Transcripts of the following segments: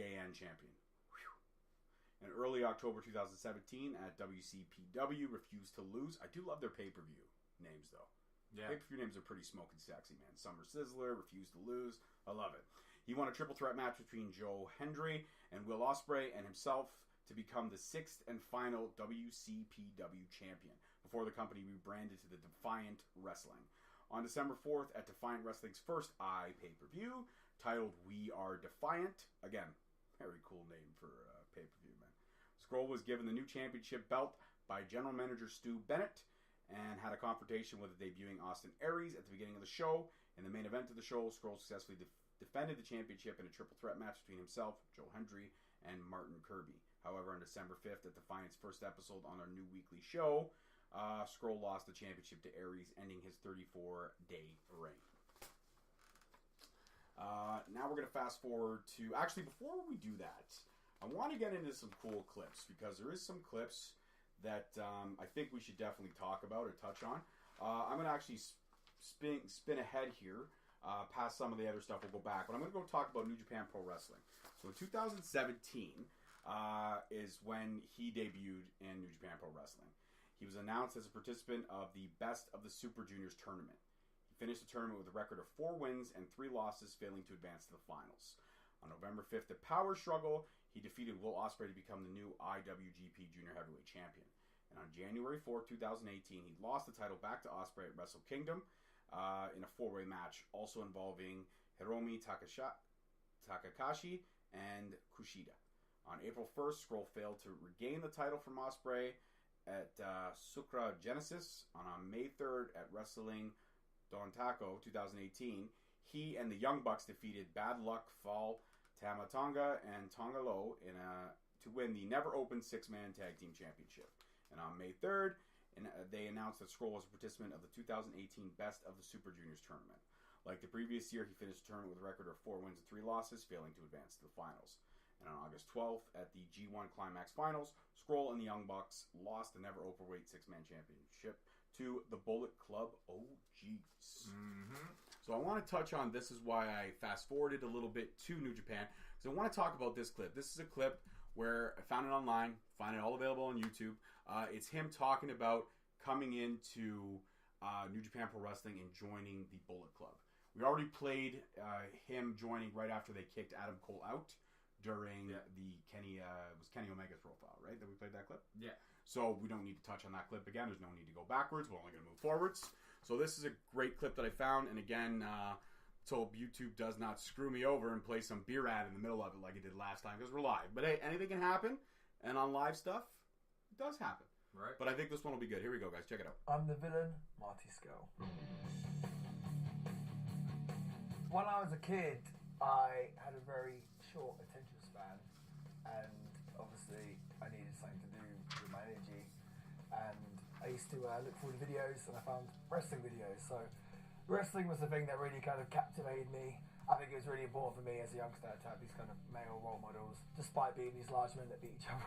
JN champion. Whew. In early October 2017 at WCPW, Refused to Lose. I do love their pay-per-view names, though. Yeah. Pay-per-view names are pretty smoking sexy, man. Summer Sizzler, Refused to Lose. I love it. He won a triple threat match between Joe Hendry and Will Ospreay and himself to become the 6th and final WCPW champion before the company rebranded to the Defiant Wrestling. On December 4th at Defiant Wrestling's first pay-per-view, titled We Are Defiant. Again, very cool name for a pay-per-view, man. SCURLL was given the new championship belt by general manager Stu Bennett and had a confrontation with the debuting Austin Aries at the beginning of the show. In the main event of the show, SCURLL successfully defended the championship in a triple threat match between himself, Joe Hendry, and Martin Kirby. However, on December 5th at Defiant's first episode on our new weekly show, SCURLL lost the championship to Aries, ending his 34-day reign. Now we're going to fast forward to... Actually, before we do that, I want to get into some cool clips, because there is some clips that I think we should definitely talk about or touch on. I'm going to actually spin ahead here. Past some of the other stuff, we'll go back. But I'm going to go talk about New Japan Pro Wrestling. So in 2017 is when he debuted in New Japan Pro Wrestling. He was announced as a participant of the Best of the Super Juniors tournament. He finished the tournament with a record of 4 wins and 3 losses, failing to advance to the finals. On November 5th at Power Struggle, he defeated Will Ospreay to become the new IWGP Junior Heavyweight Champion. And on January 4th, 2018, he lost the title back to Ospreay at Wrestle Kingdom in a 4-way match, also involving Hiromi Takakashi and Kushida. On April 1st, SCURLL failed to regain the title from Ospreay at Sakura Genesis. On May 3rd at Wrestling Dontaku 2018, he and the Young Bucks defeated Bad Luck Fall, Tama Tonga, and Tonga Low to win the never-opened 6-man tag team championship. And on May 3rd, they announced that SCURLL was a participant of the 2018 Best of the Super Juniors tournament. Like the previous year, he finished the tournament with a record of 4 wins and 3 losses, failing to advance to the finals. And on August 12th, at the G1 Climax Finals, SCURLL and the Young Bucks lost the never-openweight 6-man championship to the Bullet Club OGs. Mm-hmm. So I want to touch on, this is why I fast-forwarded a little bit to New Japan, because I want to talk about this clip. This is a clip where I found it online, find it all available on YouTube. It's him talking about coming into New Japan Pro Wrestling and joining the Bullet Club. We already played him joining right after they kicked Adam Cole out during the Kenny Omega's profile, right? That we played that clip? Yeah. So we don't need to touch on that clip again. There's no need to go backwards. We're only going to move forwards. So this is a great clip that I found. And again, so YouTube does not screw me over and play some beer ad in the middle of it like it did last time, because we're live. But hey, anything can happen. And on live stuff, it does happen. Right. But I think this one will be good. Here we go, guys. Check it out. I'm the villain, Marty SCURLL. When I was a kid, I had a very short attention span, and obviously I needed something to do with my energy, and I used to look for the videos, and I found wrestling videos. So wrestling was the thing that really kind of captivated me. I think it was really important for me as a youngster to have these kind of male role models, despite being these large men that beat each other.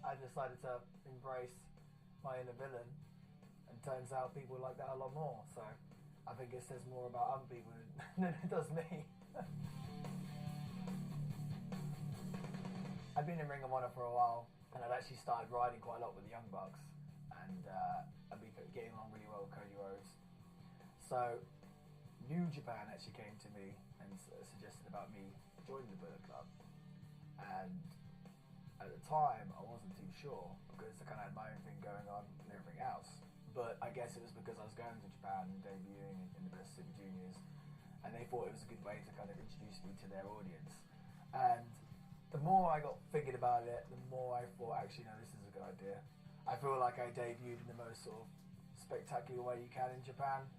I decided to embrace my inner villain, and turns out people like that a lot more. So I think it says more about other people than it does me. I've been in Ring of Honor for a while, and I've actually started riding quite a lot with the Young Bucks, and I've been getting along really well with Cody Rhodes. So New Japan actually came to me and suggested about me joining the Bullet Club, and at the time I wasn't too sure, because I kind of had my own thing going on and everything else. But I guess it was because I was going to Japan and debuting in the Best Super Juniors, and they thought it was a good way to kind of introduce me to their audience. And the more I got thinking about it, the more I thought, actually, no, this is a good idea. I feel like I debuted in the most sort of spectacular way you can in Japan.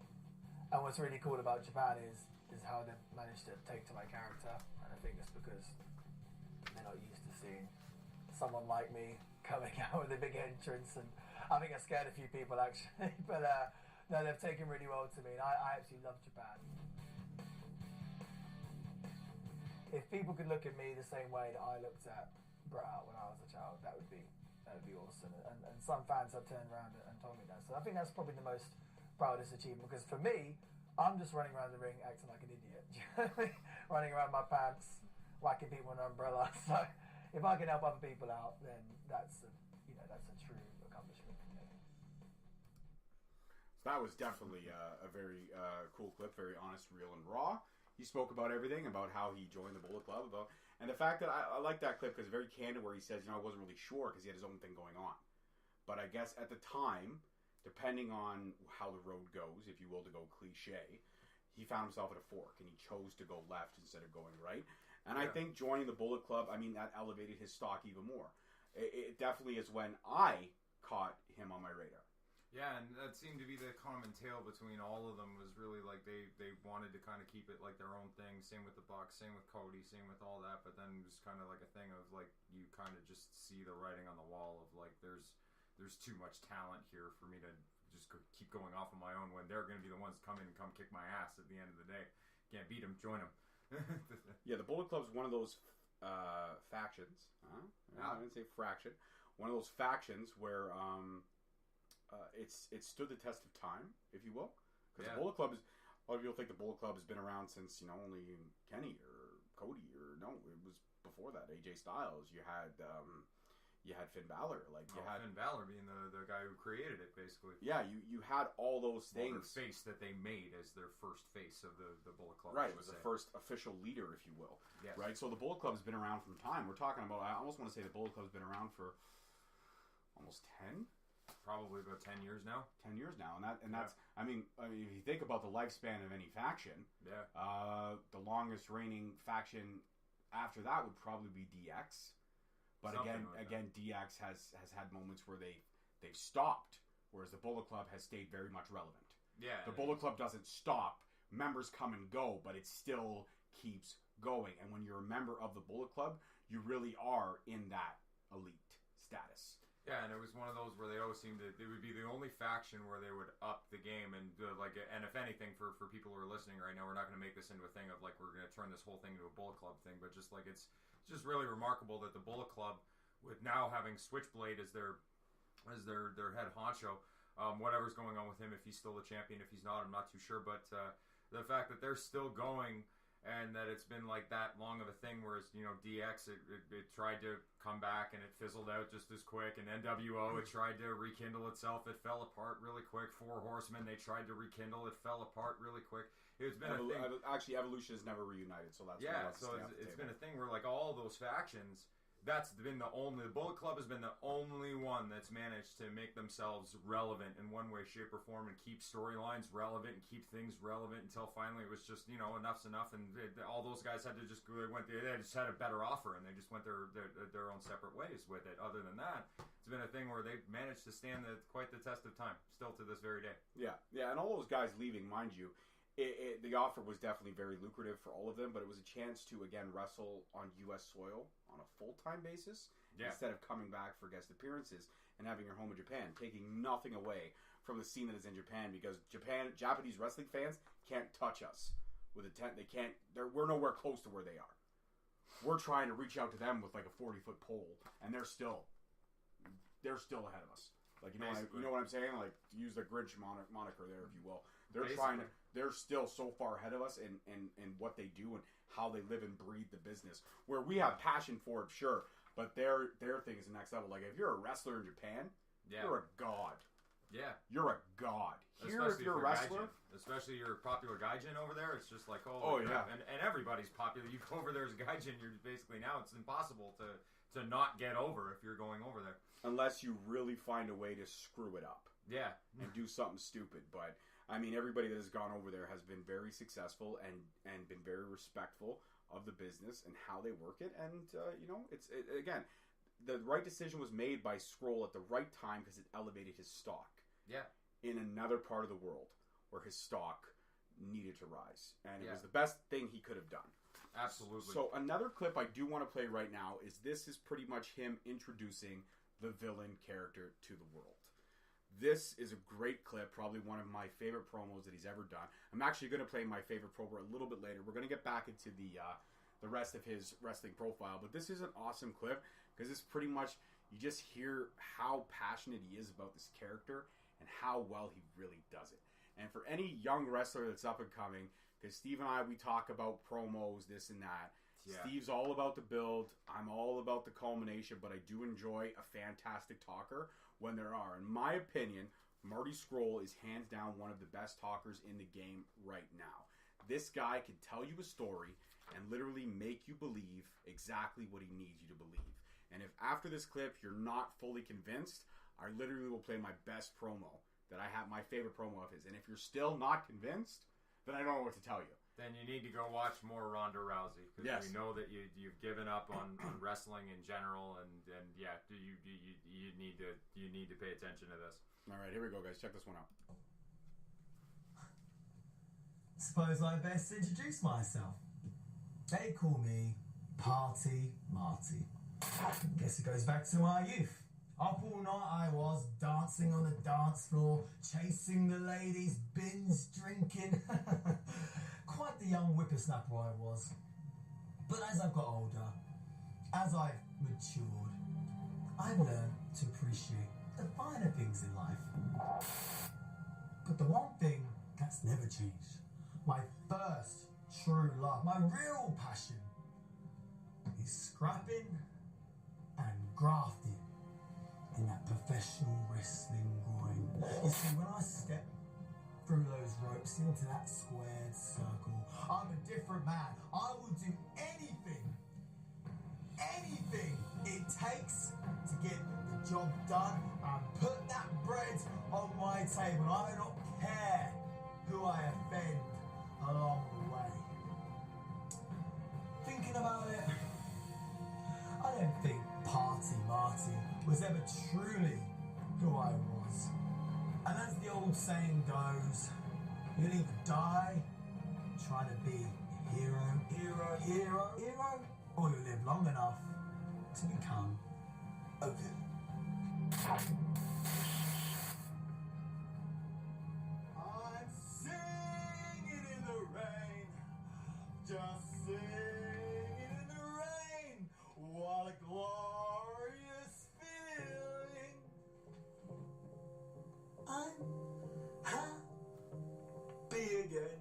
And what's really cool about Japan is how they've managed to take to my character. And I think it's because they're not used to seeing someone like me coming out with a big entrance, and I think I scared a few people actually, but no, they've taken really well to me, and I absolutely love Japan. If people could look at me the same way that I looked at Bret Hart when I was a child, that would be awesome, and some fans have turned around and told me that, so I think that's probably the most proudest achievement, because for me, I'm just running around the ring acting like an idiot. running around my pants, whacking people with an umbrella. So if I can help other people out, then that's a true accomplishment for me. So that was definitely a very cool clip, very honest, real, and raw. He spoke about everything, about how he joined the Bullet Club, and the fact that I like that clip because it's very candid, where he says, I wasn't really sure because he had his own thing going on. But I guess at the time, depending on how the road goes, if you will, to go cliche, he found himself at a fork, and he chose to go left instead of going right. And I think joining the Bullet Club, that elevated his stock even more. It definitely is when I caught him on my radar. Yeah, and that seemed to be the common tale between all of them, was really like they wanted to kind of keep it like their own thing. Same with the Bucks, same with Cody, same with all that. But then it was kind of like a thing of like you kind of just see the writing on the wall of like there's too much talent here for me to just keep going off on my own when they're going to be the ones come in and come kick my ass at the end of the day. Can't beat them, join them. Yeah, the Bullet Club's one of those factions. I didn't say fraction. One of those factions where it's stood the test of time, if you will. Because the Bullet Club is, a lot of people think the Bullet Club has been around since only Kenny or Cody, or no, it was before that. AJ Styles. You had Finn Balor, Finn Balor being the guy who created it, basically. Yeah, you had all those things. The face that they made as their first face of the Bullet Club. Right, it was the first official leader, if you will. Yes. Right, so the Bullet Club's been around from time. We're talking about, I almost want to say the Bullet Club's been around for almost 10? Probably about 10 years now. 10 years now, and that's. I mean, if you think about the lifespan of any faction, the longest reigning faction after that would probably be DX. But again, DX has had moments where they've stopped, whereas the Bullet Club has stayed very much relevant. Yeah, the Bullet Club doesn't stop. Members come and go, but it still keeps going. And when you're a member of the Bullet Club, you really are in that elite status. Yeah, and it was one of those where they always seemed to. It would be the only faction where they would up the game and and if anything, for people who are listening right now, we're not going to make this into a thing of like we're going to turn this whole thing into a Bullet Club thing, but just like it's just really remarkable that the Bullet Club, with now having Switchblade as their head honcho, whatever's going on with him, if he's still the champion, if he's not, I'm not too sure, but the fact that they're still going. And that it's been like that long of a thing, whereas DX it tried to come back and it fizzled out just as quick, and NWO it tried to rekindle itself, it fell apart really quick. Four Horsemen, they tried to rekindle, it fell apart really quick. It's been a thing. Actually, Evolution has never reunited, so that's so it's been a thing where like all those factions. That's been the Bullet Club has been the only one that's managed to make themselves relevant in one way, shape, or form, and keep storylines relevant and keep things relevant until finally it was just enough's enough, and all those guys had to just they just had a better offer, and they just went their own separate ways with it. Other than that, it's been a thing where they've managed to stand quite the test of time, still to this very day. Yeah, and all those guys leaving, mind you. The offer was definitely very lucrative for all of them, but it was a chance to, again, wrestle on U.S. soil on a full-time basis instead of coming back for guest appearances and having your home in Japan, taking nothing away from the scene that is in Japan, because Japanese wrestling fans can't touch us with a tent. They can't. We're nowhere close to where they are. We're trying to reach out to them with like a 40-foot pole, and they're still ahead of us. Like you know what I'm saying? Like to use the Grinch moniker there, if you will. They're still so far ahead of us in what they do and how they live and breathe the business. Where we have passion for it, sure, but their thing is the next level. Like if you're a wrestler in Japan, you're a god. Yeah, you're a god. Here, if you're a wrestler, especially you're a popular gaijin over there, it's just like yeah, and everybody's popular. You go over there as a gaijin, you're basically now it's impossible to not get over if you're going over there, unless you really find a way to screw it up. Yeah, and do something stupid, but. I mean, everybody that has gone over there has been very successful and been very respectful of the business and how they work it. And, again, the right decision was made by SCURLL at the right time because it elevated his stock. Yeah. In another part of the world where his stock needed to rise. And it was the best thing he could have done. Absolutely. So another clip I do want to play right now is pretty much him introducing the villain character to the world. This is a great clip, probably one of my favorite promos that he's ever done. I'm actually going to play my favorite promo a little bit later. We're going to get back into the rest of his wrestling profile, but this is an awesome clip because it's pretty much, you just hear how passionate he is about this character and how well he really does it. And for any young wrestler that's up and coming, Because Steve and I, we talk about promos, this and that. Yeah. Steve's all about the build. I'm all about the culmination, but I do enjoy a fantastic talker when there are. In my opinion, Marty SCURLL is hands down one of the best talkers in the game right now. This guy can tell you a story and literally make you believe exactly what he needs you to believe. And if after this clip you're not fully convinced, I literally will play my best promo that I have, my favorite promo of his. And if you're still not convinced, then I don't know what to tell you. Then you need to go watch more Ronda Rousey, because Yes. we know that you've given up on wrestling in general, and yeah, you need to pay attention to this. All right, here we go, guys. Check this one out. Suppose I best introduce myself. They call me Party Marty. Guess it goes back to my youth. Up all night I was, dancing on the dance floor, chasing the ladies, binge drinking. Quite the young whippersnapper I was. But as I've got older, as I've matured, I've learned to appreciate the finer things in life. But the one thing that's never changed, my first true love, my real passion, is scrapping and grafting in that professional wrestling groin. You see, when I step through those ropes into that squared circle, I'm a different man. I will do anything it takes to get the job done and put that bread on my table. I don't care who I offend along the way. Thinking about it, I don't think Party Marty was ever truly who I was. And as the old saying goes, you'll either die trying to be a hero, or you'll live long enough to become a villain. I'm singing in the rain, just singing in the rain. What a glorious feeling. I'm happy again.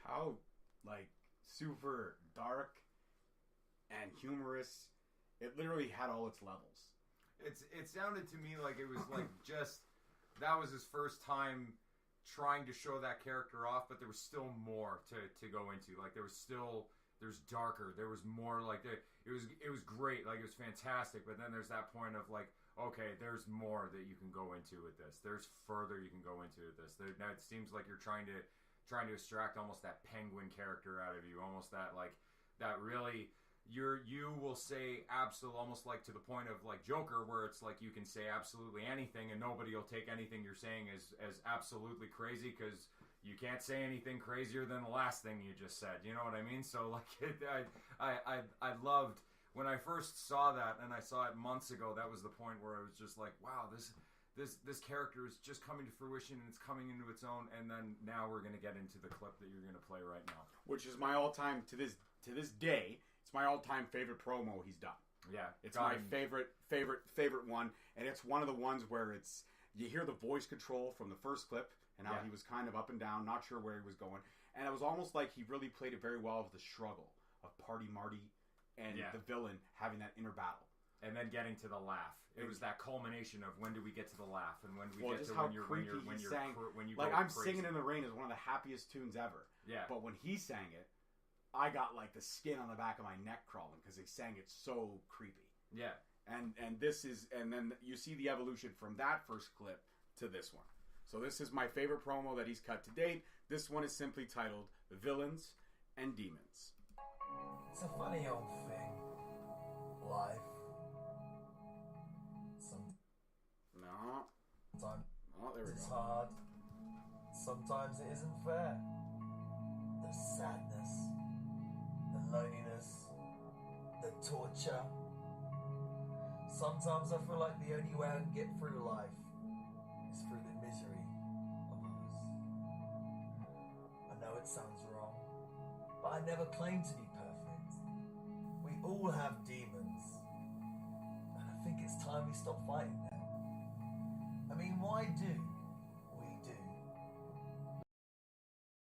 How, like, super dark and humorous. It literally had all its levels. It sounded to me like it was like just that was his first time trying to show that character off, but there was still more to go into. Like there's darker, there was more, like it was great, like it was fantastic, but then there's that point of like, okay, there's more that you can go into with this. There's further you can go into with this. Now it seems like you're trying to extract almost that penguin character out of you, almost that like that really you will say absolutely, almost like to the point of like Joker, where it's like you can say absolutely anything and nobody will take anything you're saying as absolutely crazy, because you can't say anything crazier than the last thing you just said. You know what I mean? So like I loved when I first saw that, and I saw it months ago. That was the point where I was just like, wow, this character is just coming to fruition, and it's coming into its own. And then now we're going to get into the clip that you're going to play right now, Which is my all-time, to this day, it's my all-time favorite promo he's done. Yeah, It's my favorite one, and it's one of the ones where it's, you hear the voice control from the first clip, and how he was kind of up and down, not sure where he was going. And it was almost like he really played it very well with the struggle of Party Marty and the villain having that inner battle. And then getting to the laugh. It was that culmination of when do we get to the laugh, and when we get to how when you like, go I'm crazy. Singing in the Rain is one of the happiest tunes ever. Yeah. But when he sang it, I got like the skin on the back of my neck crawling, because he sang it so creepy. Yeah. And then you see the evolution from that first clip to this one. So this is my favorite promo that he's cut to date. This one is simply titled Villains and Demons. It's a funny old thing. Life. Sometimes Oh, there we it's go. hard. Sometimes it isn't fair. The sadness, the loneliness, the torture. Sometimes I feel like the only way I can get through life is through the misery of others. I know it sounds wrong, but I never claim to be perfect. We all have demons, and I think it's time we stop fighting them. I mean, why do